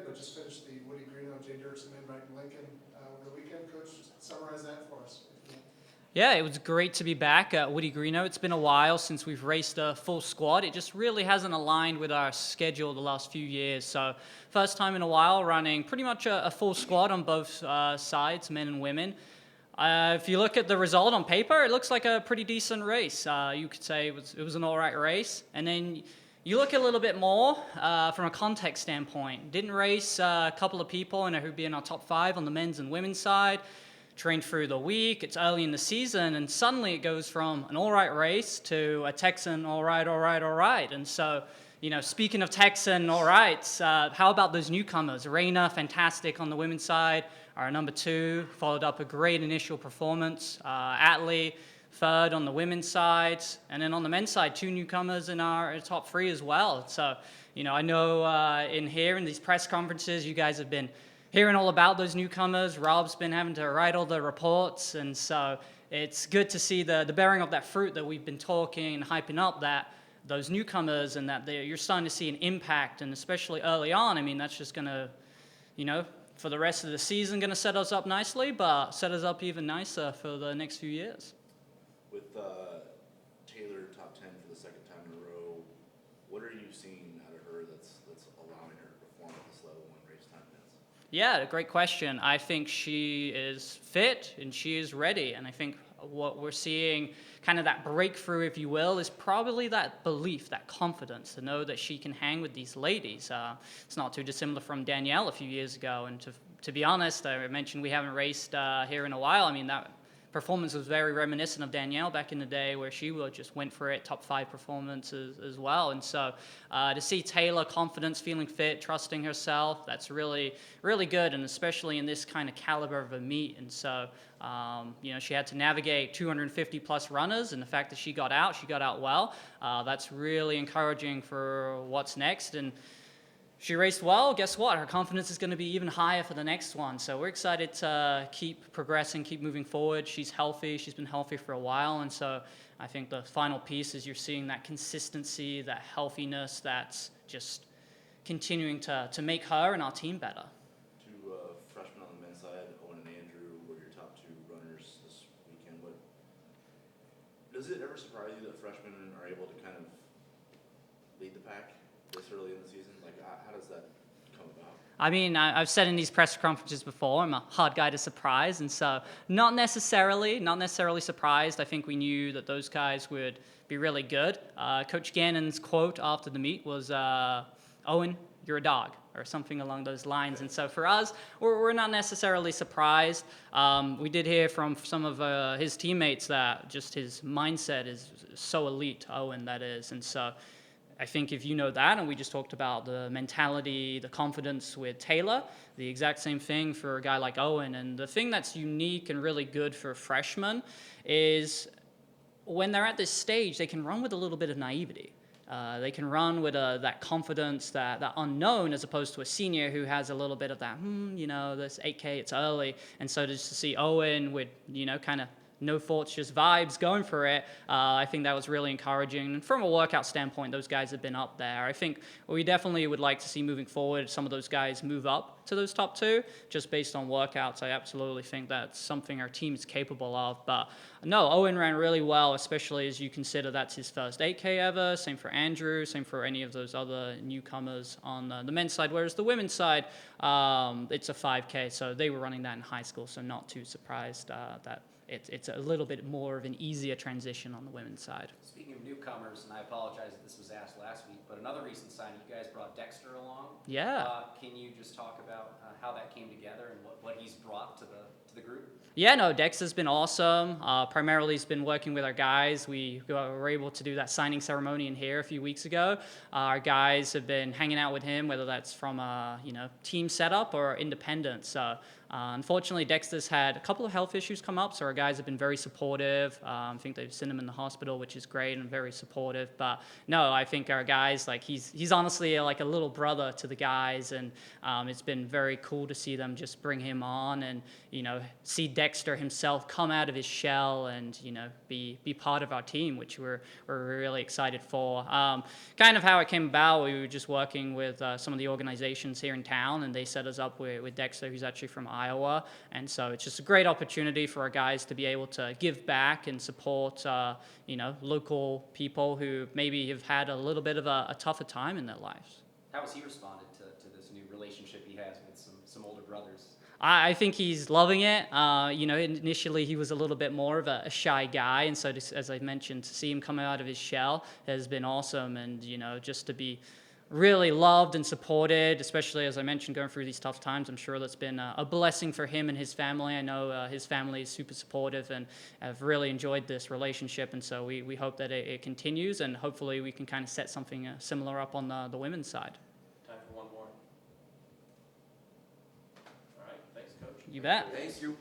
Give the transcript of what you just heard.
but just finished the Woody Greeno, Jay Dirksen invite in Lincoln over the weekend. Coach, just summarize that for us. Yeah, it was great to be back at Woody Greeno. It's been a while since we've raced a full squad. It just really hasn't aligned with our schedule the last few years. So first time in a while running pretty much a full squad on both sides, men and women. If you look at the result on paper, it looks like a pretty decent race. You could say it was an all right race. And then you look a little bit more from a context standpoint. Didn't race a couple of people who'd be in our top 5 on the men's and women's side. Trained through the week, it's early in the season, and suddenly it goes from an all right race to a Texan all right. And so, speaking of Texan all rights, how about those newcomers? Raina, fantastic on the women's side, our number 2, followed up a great initial performance. Atlee, third on the women's side, and then on the men's side, 2 newcomers in our top 3 as well. So, I know in these press conferences, you guys have been hearing all about those newcomers. Rob's been having to write all the reports, and so it's good to see the bearing of that fruit that we've been talking and hyping up, that those newcomers, and that you're starting to see an impact, and especially early on. I mean, that's just going to, for the rest of the season, going to set us up nicely, but set us up even nicer for the next few years. With Taylor top 10 for the second time in a row, what are you seeing out of her that's allowing her to perform at this level when race time hits? Yeah, great question. I think she is fit and she is ready. And I think what we're seeing, kind of that breakthrough, if you will, is probably that belief, that confidence to know that she can hang with these ladies. It's not too dissimilar from Danielle a few years ago. And to be honest, I mentioned we haven't raced here in a while. I mean, that performance was very reminiscent of Danielle back in the day, where she just went for it, top 5 performances as well. And so to see Taylor confidence, feeling fit, trusting herself, that's really, really good, and especially in this kind of caliber of a meet. And so, she had to navigate 250 plus runners, and the fact that she got out well, that's really encouraging for what's next. And she raced well. Guess what? Her confidence is going to be even higher for the next one. So we're excited to keep progressing, keep moving forward. She's healthy. She's been healthy for a while. And so I think the final piece is you're seeing that consistency, that healthiness that's just continuing to make her and our team better. 2 freshmen on the men's side, Owen and Andrew, were your top 2 runners this weekend. Does it ever surprise you that freshmen are able to kind of lead the pack this early in the season? How does that come about? I mean, I've said in these press conferences before, I'm a hard guy to surprise, and so not necessarily surprised. I think we knew that those guys would be really good. Coach Gannon's quote after the meet was, "Owen, you're a dog," or something along those lines. And so for us, we're not necessarily surprised. We did hear from some of his teammates that just his mindset is so elite, Owen, that is. And so I think if you know that, and we just talked about the mentality, the confidence with Taylor, the exact same thing for a guy like Owen. And the thing that's unique and really good for freshmen is when they're at this stage, they can run with a little bit of naivety. They can run with that confidence, that unknown, as opposed to a senior who has a little bit of that, this 8K, it's early. And so just to see Owen with, kind of no thoughts, just vibes, going for it, I think that was really encouraging. And from a workout standpoint, those guys have been up there. I think we definitely would like to see moving forward some of those guys move up to those top 2, just based on workouts. I absolutely think that's something our team is capable of. But no, Owen ran really well, especially as you consider that's his first 8K ever. Same for Andrew, same for any of those other newcomers on the men's side. Whereas the women's side, it's a 5K, so they were running that in high school, so not too surprised that it's a little bit more of an easier transition on the women's side. Speaking of newcomers, and I apologize if this was asked last week, but another recent signing, you guys brought Dexter along. Yeah. Can you just talk about how that came together and what he's brought to the group? Yeah, no, Dexter's been awesome. Primarily, he's been working with our guys. We were able to do that signing ceremony in here a few weeks ago. Our guys have been hanging out with him, whether that's from a team setup or independent. So Unfortunately, Dexter's had a couple of health issues come up, so our guys have been very supportive. I think they've sent him in the hospital, which is great, and very supportive. But no, I think our guys, like he's honestly like a little brother to the guys, and it's been very cool to see them just bring him on, and see Dexter himself come out of his shell and be part of our team, which we're really excited for. Kind of how it came about, we were just working with some of the organizations here in town, and they set us up with Dexter, who's actually from Iowa, and so it's just a great opportunity for our guys to be able to give back and support local people who maybe have had a little bit of a tougher time in their lives. How has he responded to this new relationship he has with some older brothers? I think he's loving it. Initially he was a little bit more of a shy guy, and so as I mentioned, to see him come out of his shell has been awesome, and just to be really loved and supported, especially as I mentioned, going through these tough times. I'm sure that's been a blessing for him and his family. I know his family is super supportive and have really enjoyed this relationship, and so we hope that it continues, and hopefully we can kind of set something similar up on the women's side. Time for one more. All right, thanks, Coach. You bet. Thank you.